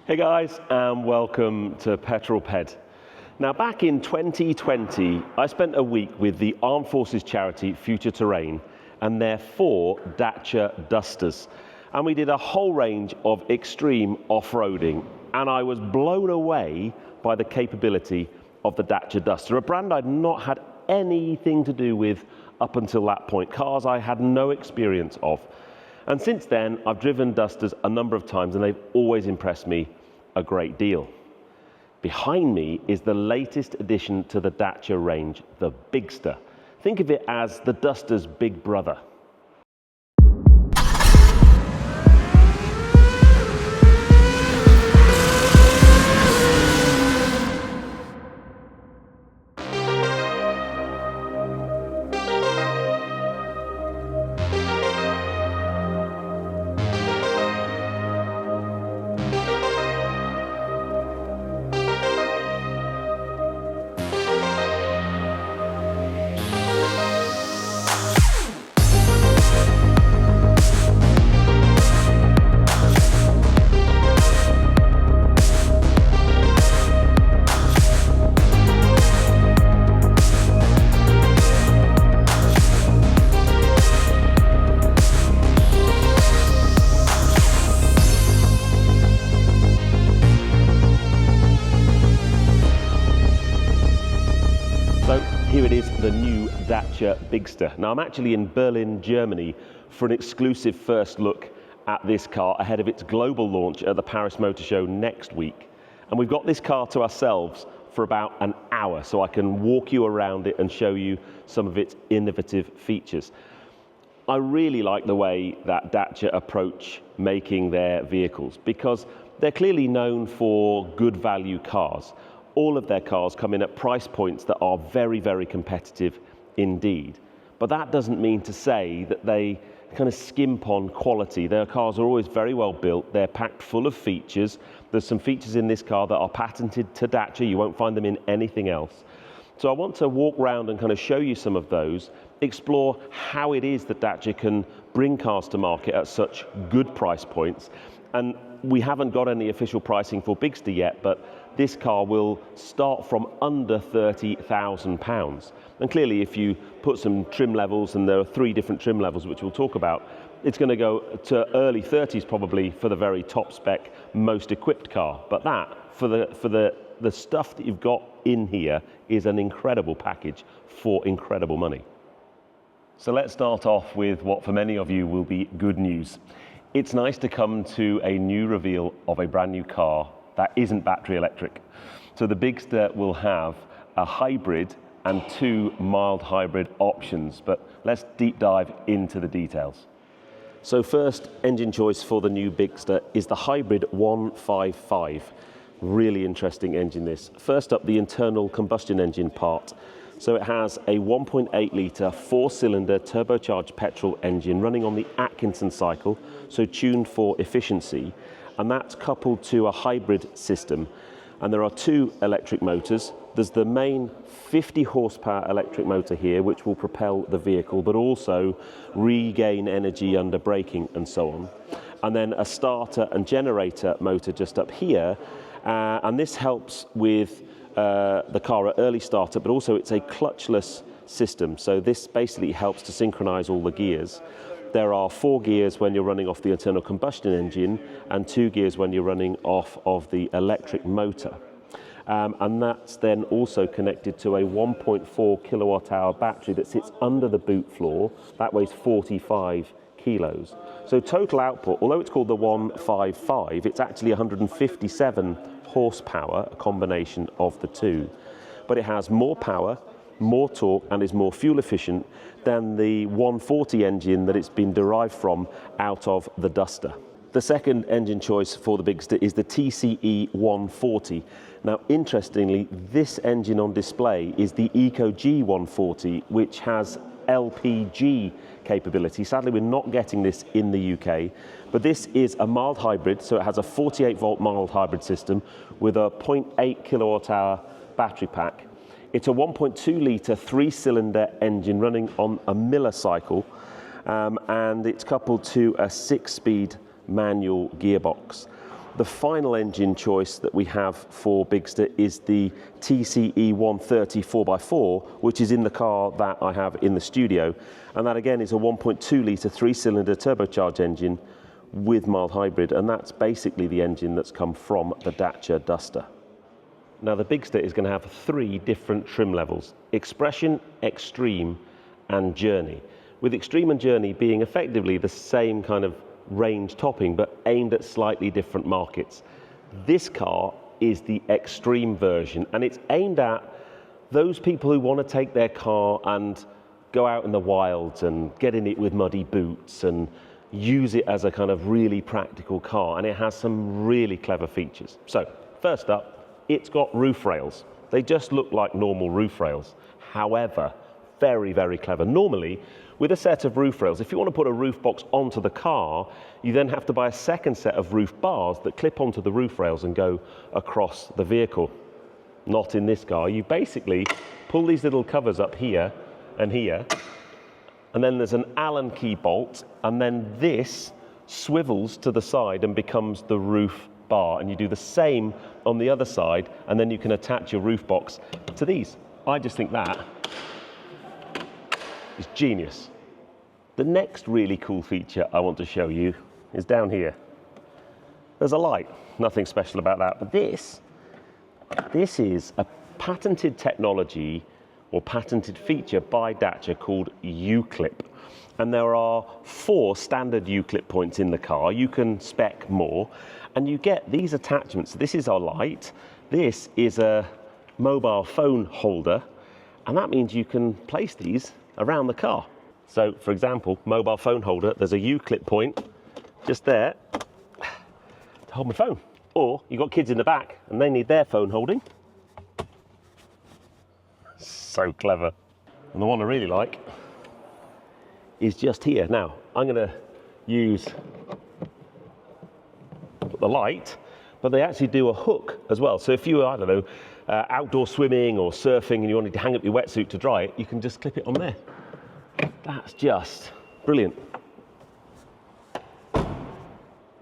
Hey guys, and welcome to Petrol Ped. Now back in 2020, I spent a week with the Armed Forces charity Future Terrain and their 4 Dacia Dusters. And we did a whole range of extreme off-roading, and I was blown away by the capability of the Dacia Duster, a brand I'd not had anything to do with up until that point, cars I had no experience of. And since then, I've driven Dusters a number of times and they've always impressed me a great deal. Behind me is the latest addition to the Dacia range, the Bigster. Think of it as the Duster's big brother. So here it is, the new Dacia Bigster. Now I'm actually in Berlin, Germany for an exclusive first look at this car ahead of its global launch at the Paris Motor Show next week. And we've got this car to ourselves for about an hour, so I can walk you around it and show you some of its innovative features. I really like the way that Dacia approach making their vehicles because they're clearly known for good value cars. All of their cars come in at price points that are very, very competitive indeed. But that doesn't mean to say that they kind of skimp on quality. Their cars are always very well built. They're packed full of features. There's some features in this car that are patented to Dacia. You won't find them in anything else. So I want to walk around and kind of show you some of those, explore how it is that Dacia can bring cars to market at such good price points. And we haven't got any official pricing for Bigster yet, but this car will start from under £30,000. And clearly, if you put some trim levels, and there are 3 different trim levels which we'll talk about, it's going to go to early 30s probably for the very top spec, most equipped car. But that, for the stuff that you've got in here, is an incredible package for incredible money. So let's start off with what for many of you will be good news. It's nice to come to a new reveal of a brand new car that isn't battery electric. So the Bigster will have a hybrid and 2 mild hybrid options, but let's deep dive into the details. So first engine choice for the new Bigster is the hybrid 155. Really interesting engine this. First up, the internal combustion engine part. So it has a 1.8 litre 4-cylinder turbocharged petrol engine running on the Atkinson cycle, so tuned for efficiency, and that's coupled to a hybrid system. And there are 2 electric motors. There's the main 50 horsepower electric motor here, which will propel the vehicle, but also regain energy under braking and so on. And then a starter and generator motor just up here, and this helps with the car at early startup, but also it's a clutchless system. So this basically helps to synchronize all the gears. There are 4 gears when you're running off the internal combustion engine and 2 gears when you're running off of the electric motor. And that's then also connected to a 1.4 kilowatt hour battery that sits under the boot floor. That weighs 45 kilos. So total output, although it's called the 155, it's actually 157 horsepower, a combination of the 2. But it has more power, more torque, and is more fuel efficient than the 140 engine that it's been derived from out of the Duster. The second engine choice for the Bigster is the TCE 140. Now, interestingly, this engine on display is the EcoG 140, which has LPG capability. Sadly, we're not getting this in the UK, but this is a mild hybrid, so it has a 48-volt mild hybrid system with a 0.8 kilowatt hour battery pack. It's a 1.2 litre 3-cylinder engine running on a Miller cycle, and it's coupled to a 6-speed manual gearbox. The final engine choice that we have for Bigster is the TCE 130 4x4, which is in the car that I have in the studio. And that again is a 1.2 litre 3-cylinder turbocharged engine with mild hybrid, and that's basically the engine that's come from the Dacia Duster. Now the Bigster is going to have 3 different trim levels: Expression, Extreme and Journey, with Extreme and Journey being effectively the same kind of range topping but aimed at slightly different markets. This car is the Extreme version, and it's aimed at those people who want to take their car and go out in the wilds and get in it with muddy boots and use it as a kind of really practical car, and it has some really clever features. So first up, it's got roof rails. They just look like normal roof rails. However, very, very clever. Normally, with a set of roof rails, if you want to put a roof box onto the car, you then have to buy a second set of roof bars that clip onto the roof rails and go across the vehicle. Not in this car. You basically pull these little covers up here and here, and then there's an Allen key bolt, and then this swivels to the side and becomes the roof bar, and you do the same on the other side, and then you can attach your roof box to these. I just think that is genius. The next really cool feature I want to show you is down here. There's a light, nothing special about that, but this is a patented technology or patented feature by Dacia called U-clip. And there are 4 standard U-clip points in the car. You can spec more, and you get these attachments. This is our light. This is a mobile phone holder, and that means you can place these around the car. So, for example, mobile phone holder, there's a U-clip point just there to hold my phone. Or you've got kids in the back, and they need their phone holding. So clever. And the one I really like is just here. Now, I'm going to use the light, but they actually do a hook as well. So if you, I don't know, outdoor swimming or surfing and you wanted to hang up your wetsuit to dry it, you can just clip it on there. That's just brilliant.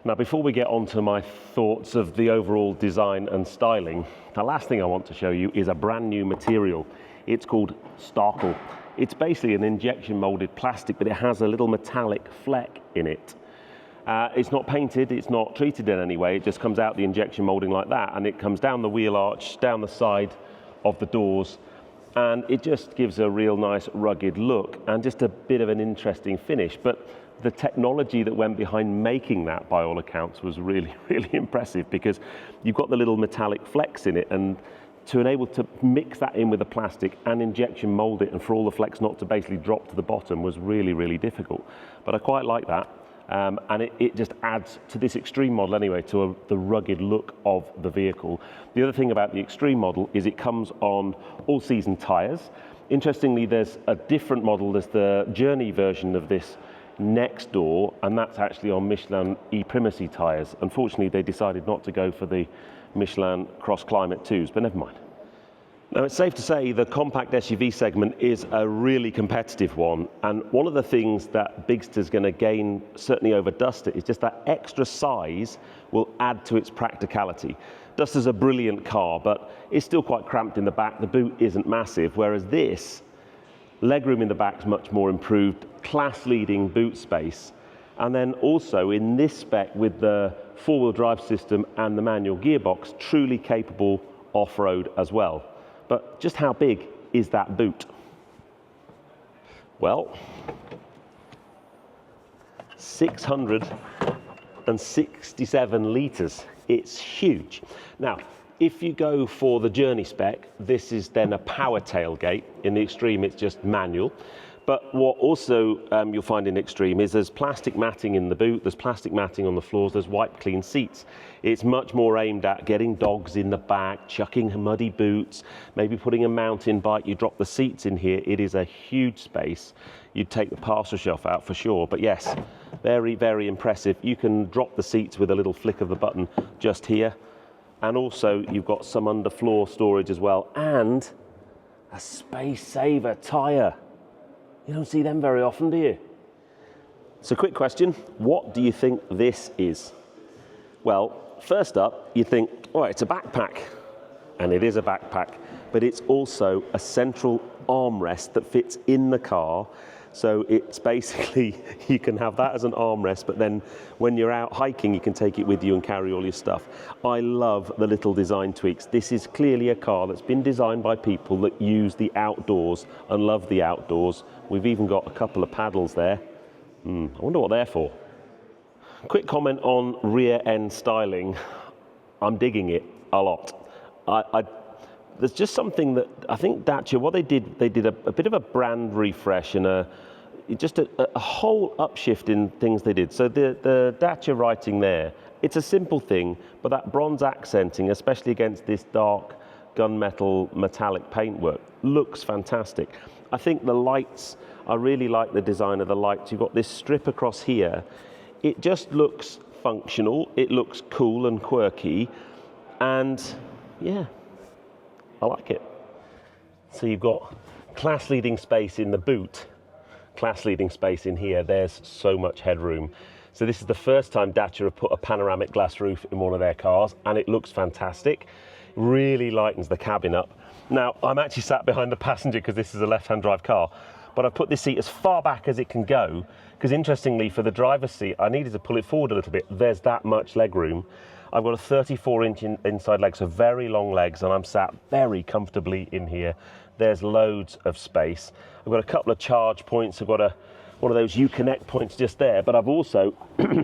Now, before we get on to my thoughts of the overall design and styling, the last thing I want to show you is a brand new material. It's called Starkle. It's basically an injection molded plastic, but it has a little metallic fleck in it. It's not painted, it's not treated in any way, it just comes out the injection molding like that, and it comes down the wheel arch, down the side of the doors, and it just gives a real nice rugged look and just a bit of an interesting finish. But the technology that went behind making that, by all accounts, was really, really impressive, because you've got the little metallic flecks in it, and to enable to mix that in with the plastic and injection mold it, and for all the flecks not to basically drop to the bottom, was really, really difficult. But I quite like that. And it just adds to this Extreme model anyway, to the rugged look of the vehicle. The other thing about the Extreme model is it comes on all-season tyres. Interestingly, there's a different model. There's the Journey version of this next door, and that's actually on Michelin e-Primacy tyres. Unfortunately, they decided not to go for the Michelin Cross Climate 2s, but never mind. Now, it's safe to say the compact SUV segment is a really competitive one, and one of the things that Bigster's going to gain, certainly over Duster, is just that extra size will add to its practicality. Duster's a brilliant car, but it's still quite cramped in the back. The boot isn't massive, whereas this, legroom in the back is much more improved, class-leading boot space, and then also in this spec with the four-wheel drive system and the manual gearbox, truly capable off-road as well. But just how big is that boot? Well, 667 litres. It's huge. Now, if you go for the Journey spec, this is then a power tailgate. In the Extreme, it's just manual. But what also you'll find in Extreme is there's plastic matting in the boot, there's plastic matting on the floors, there's wiped clean seats. It's much more aimed at getting dogs in the back, chucking muddy boots, maybe putting a mountain bike. You drop the seats in here, it is a huge space. You'd take the parcel shelf out for sure, but yes, very, very impressive. You can drop the seats with a little flick of the button just here. And also you've got some underfloor storage as well, and a space saver tyre. You don't see them very often, do you? So, quick question, what do you think this is? Well, first up, you think, oh, it's a backpack. And it is a backpack, but it's also a central armrest that fits in the car. So it's basically, you can have that as an armrest, but then when you're out hiking, you can take it with you and carry all your stuff. I love the little design tweaks. This is clearly a car that's been designed by people that use the outdoors and love the outdoors. We've even got a couple of paddles there. I wonder what they're for. Quick comment on rear end styling. I'm digging it a lot. There's just something that I think Dacia, what they did a bit of a brand refresh and just a whole upshift in things they did. So the Dacia writing there, it's a simple thing, but that bronze accenting, especially against this dark gunmetal metallic paintwork, looks fantastic. I think the lights, I really like the design of the lights. You've got this strip across here. It just looks functional, it looks cool and quirky, and yeah, I like it. So you've got class-leading space in the boot, class-leading space in here. There's so much headroom. So this is the first time Dacia have put a panoramic glass roof in one of their cars, and it looks fantastic. Really lightens the cabin up. Now, I'm actually sat behind the passenger because this is a left-hand drive car, but I've put this seat as far back as it can go, because interestingly, for the driver's seat, I needed to pull it forward a little bit. There's that much leg room. I've got a 34-inch inside leg, so very long legs, and I'm sat very comfortably in here. There's loads of space. I've got a couple of charge points. I've got one of those Uconnect points just there, but I've also,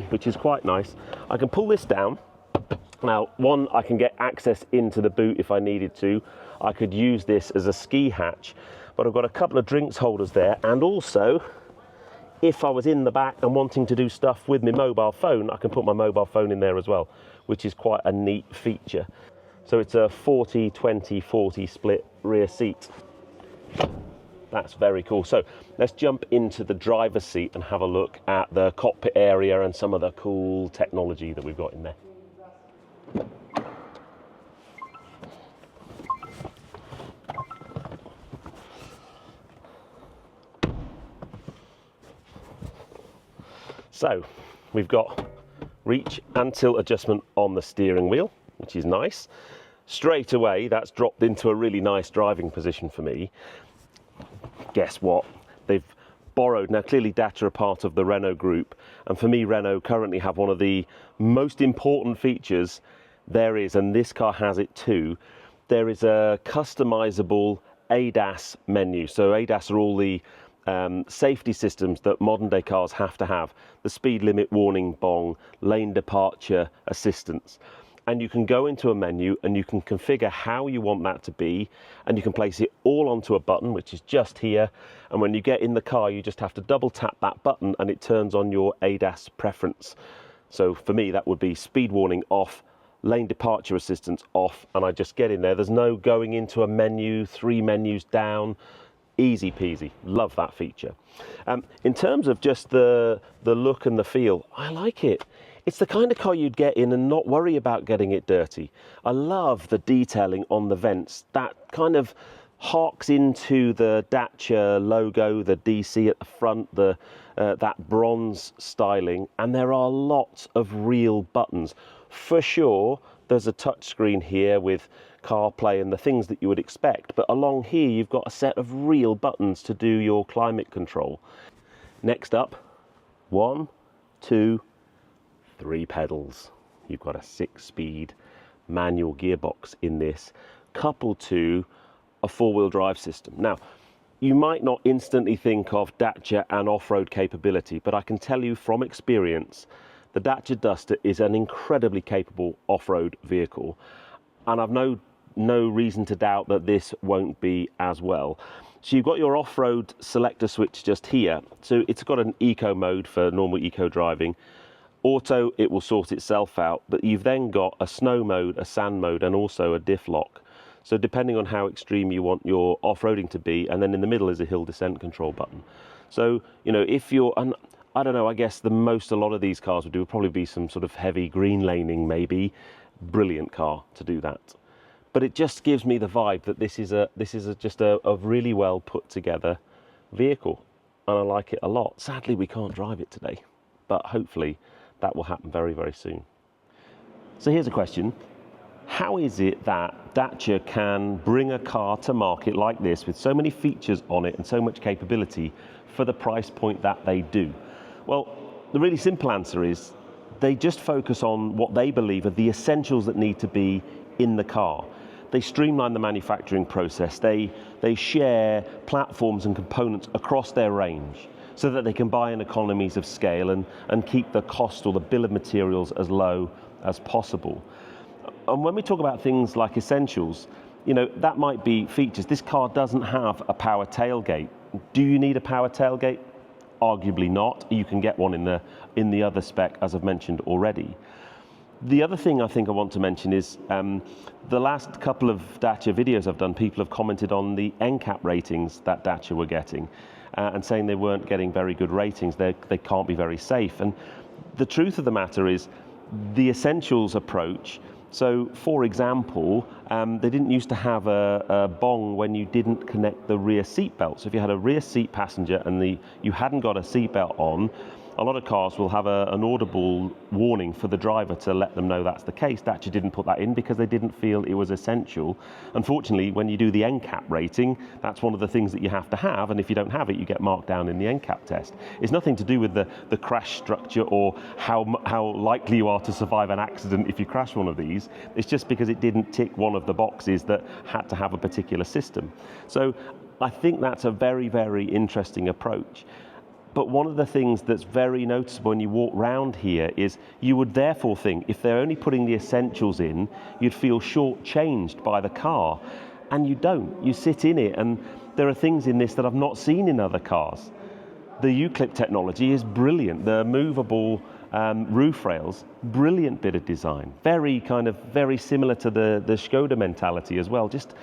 which is quite nice, I can pull this down. Now, one, I can get access into the boot if I needed to. I could use this as a ski hatch, but I've got a couple of drinks holders there, and also, if I was in the back and wanting to do stuff with my mobile phone, I can put my mobile phone in there as well, which is quite a neat feature. So it's a 40-20-40 split rear seat. That's very cool. So let's jump into the driver's seat and have a look at the cockpit area and some of the cool technology that we've got in there. So we've got reach and tilt adjustment on the steering wheel, which is nice. Straight away, that's dropped into a really nice driving position for me. Guess what? They've borrowed, now clearly Dacia are part of the Renault group, and for me, Renault currently have one of the most important features there is, and this car has it too. There is a customizable ADAS menu. So ADAS are all the safety systems that modern day cars have to have. The speed limit warning bong, lane departure assistance. And you can go into a menu and you can configure how you want that to be, and you can place it all onto a button, which is just here. And when you get in the car, you just have to double tap that button and it turns on your ADAS preference. So for me, that would be speed warning off, lane departure assistance off, and I just get in there. There's no going into a menu, 3 menus down. Easy peasy, love that feature. In terms of just the look and the feel, I like it. It's the kind of car you'd get in and not worry about getting it dirty. I love the detailing on the vents. That kind of harks into the Dacia logo, the DC at the front, that bronze styling, and there are lots of real buttons. For sure, there's a touchscreen here with CarPlay and the things that you would expect, but along here you've got a set of real buttons to do your climate control. Next up, 1, 2, 3 pedals. You've got a 6-speed manual gearbox in this, coupled to a 4-wheel drive system. Now, you might not instantly think of Dacia and off-road capability, but I can tell you from experience, the Dacia Duster is an incredibly capable off-road vehicle, and I've no reason to doubt that this won't be as well. So you've got your off-road selector switch just here. So it's got an eco mode for normal eco driving. Auto, it will sort itself out, but you've then got a snow mode, a sand mode, and also a diff lock. So depending on how extreme you want your off-roading to be, and then in the middle is a hill descent control button. So, you know, if you're, and I don't know, I guess a lot of these cars would do would probably be some sort of heavy green laning maybe. Brilliant car to do that. But it just gives me the vibe that this is just a really well put together vehicle, and I like it a lot. Sadly, we can't drive it today, but hopefully that will happen very, very soon. So here's a question. How is it that Dacia can bring a car to market like this with so many features on it and so much capability for the price point that they do? Well, the really simple answer is they just focus on what they believe are the essentials that need to be in the car. They streamline the manufacturing process. They share platforms and components across their range so that they can buy in economies of scale and keep the cost or the bill of materials as low as possible. And when we talk about things like essentials, that might be features. This car doesn't have a power tailgate. Do you need a power tailgate? Arguably not. You can get one in the other spec, as I've mentioned already. The other thing I think I want to mention is the last couple of Dacia videos I've done, people have commented on the NCAP ratings that Dacia were getting and saying they weren't getting very good ratings, they can't be very safe. And the truth of the matter is the essentials approach. So, for example, they didn't used to have a bong when you didn't connect the rear seat belt. So if you had a rear seat passenger and you hadn't got a seat belt on, a lot of cars will have an audible warning for the driver to let them know that's the case. Dacia didn't put that in because they didn't feel it was essential. Unfortunately, when you do the NCAP rating, that's one of the things that you have to have, and if you don't have it, you get marked down in the NCAP test. It's nothing to do with the crash structure or how likely you are to survive an accident if you crash one of these. It's just because it didn't tick one of the boxes that had to have a particular system. So I think that's a very, very interesting approach. But one of the things that's very noticeable when you walk around here is you would therefore think if they're only putting the essentials in, you'd feel shortchanged by the car. And you don't. You sit in it, and there are things in this that I've not seen in other cars. The U-clip technology is brilliant. The movable roof rails, brilliant bit of design. Very similar to the Skoda mentality as well. Just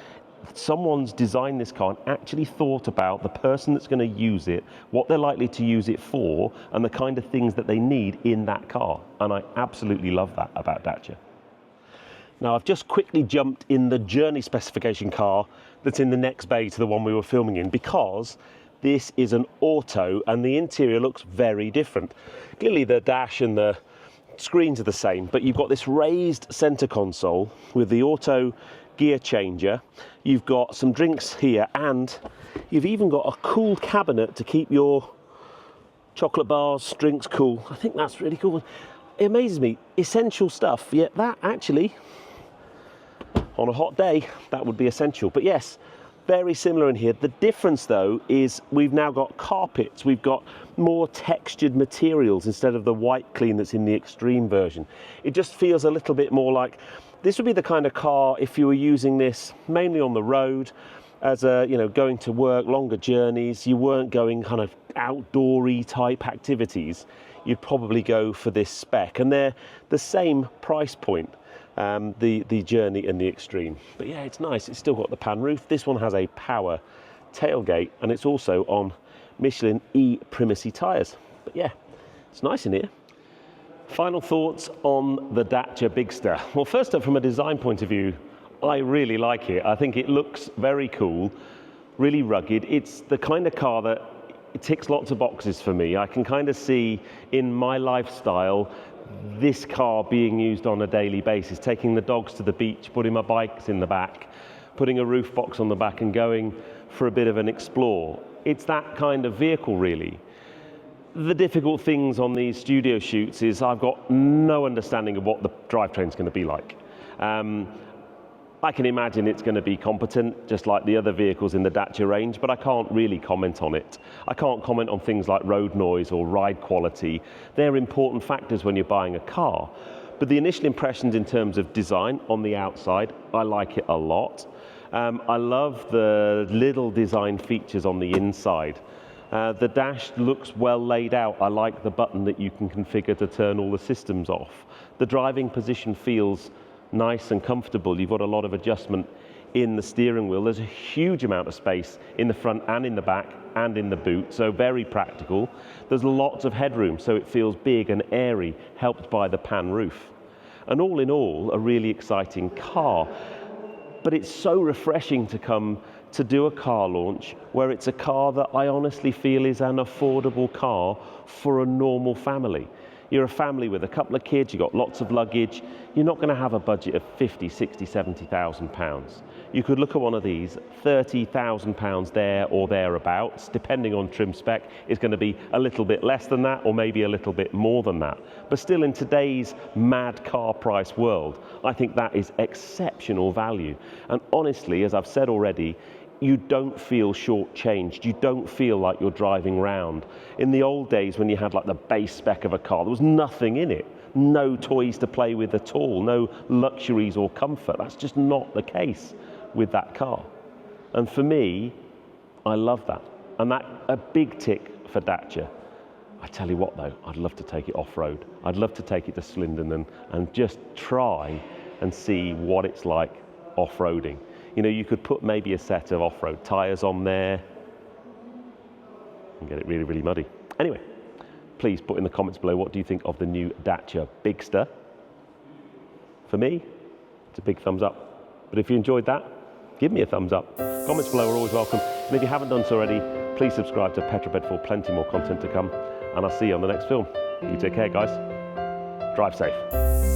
someone's designed this car and actually thought about the person that's going to use it, what they're likely to use it for, and the kind of things that they need in that car. And I absolutely love that about Dacia. Now, I've just quickly jumped in the Journey specification car that's in the next bay to the one we were filming in, because this is an auto and the interior looks very different. Clearly the dash and the screens are the same, but you've got this raised center console with the auto gear changer. You've got some drinks here, and you've even got a cool cabinet to keep your chocolate bars, drinks cool. I think that's really cool. It amazes me. Essential stuff, yet that actually, on a hot day, that would be essential. But yes, very similar in here. The difference though is we've now got carpets, we've got more textured materials instead of the white clean that's in the Extreme version. It just feels a little bit more like this would be the kind of car if you were using this mainly on the road as going to work, longer journeys, you weren't going kind of outdoory type activities, you'd probably go for this spec. And they're the same price point, the Journey and the Extreme. But yeah, it's nice. It's still got the pan roof. This one has a power tailgate, and it's also on Michelin E-Primacy tyres. But yeah, it's nice in here. Final thoughts on the Dacia Bigster. Well, first up, from a design point of view, I really like it. I think it looks very cool, really rugged. It's the kind of car that it ticks lots of boxes for me. I can kind of see in my lifestyle this car being used on a daily basis, taking the dogs to the beach, putting my bikes in the back, putting a roof box on the back and going for a bit of an explore. It's that kind of vehicle, really. The difficult things on these studio shoots is I've got no understanding of what the drivetrain's going to be like. I can imagine it's going to be competent, just like the other vehicles in the Dacia range, but I can't really comment on it. I can't comment on things like road noise or ride quality. They're important factors when you're buying a car. But the initial impressions in terms of design on the outside, I like it a lot. I love the little design features on the inside. The dash looks well laid out. I like the button that you can configure to turn all the systems off. The driving position feels nice and comfortable. You've got a lot of adjustment in the steering wheel. There's a huge amount of space in the front and in the back and in the boot, so very practical. There's lots of headroom, so it feels big and airy, helped by the pan roof. And all in all, a really exciting car. But it's so refreshing to come to do a car launch where it's a car that I honestly feel is an affordable car for a normal family. You're a family with a couple of kids, you've got lots of luggage, you're not going to have a budget of 50, 60, 70,000 pounds. You could look at one of these, 30,000 pounds there or thereabouts, depending on trim spec, is going to be a little bit less than that or maybe a little bit more than that. But still, in today's mad car price world, I think that is exceptional value. And honestly, as I've said already, you don't feel shortchanged. You don't feel like you're driving round. In the old days when you had like the base spec of a car, there was nothing in it. No toys to play with at all, no luxuries or comfort. That's just not the case with that car. And for me, I love that. And that a big tick for Dacia. I tell you what though, I'd love to take it off-road. I'd love to take it to Slindon and just try and see what it's like off-roading. You know, you could put maybe a set of off-road tyres on there and get it really, really muddy. Anyway, please put in the comments below, what do you think of the new Dacia Bigster? For me, it's a big thumbs up. But if you enjoyed that, give me a thumbs up. Comments below are always welcome. And if you haven't done so already, please subscribe to Petrol Ped for plenty more content to come. And I'll see you on the next film. You take care, guys. Drive safe.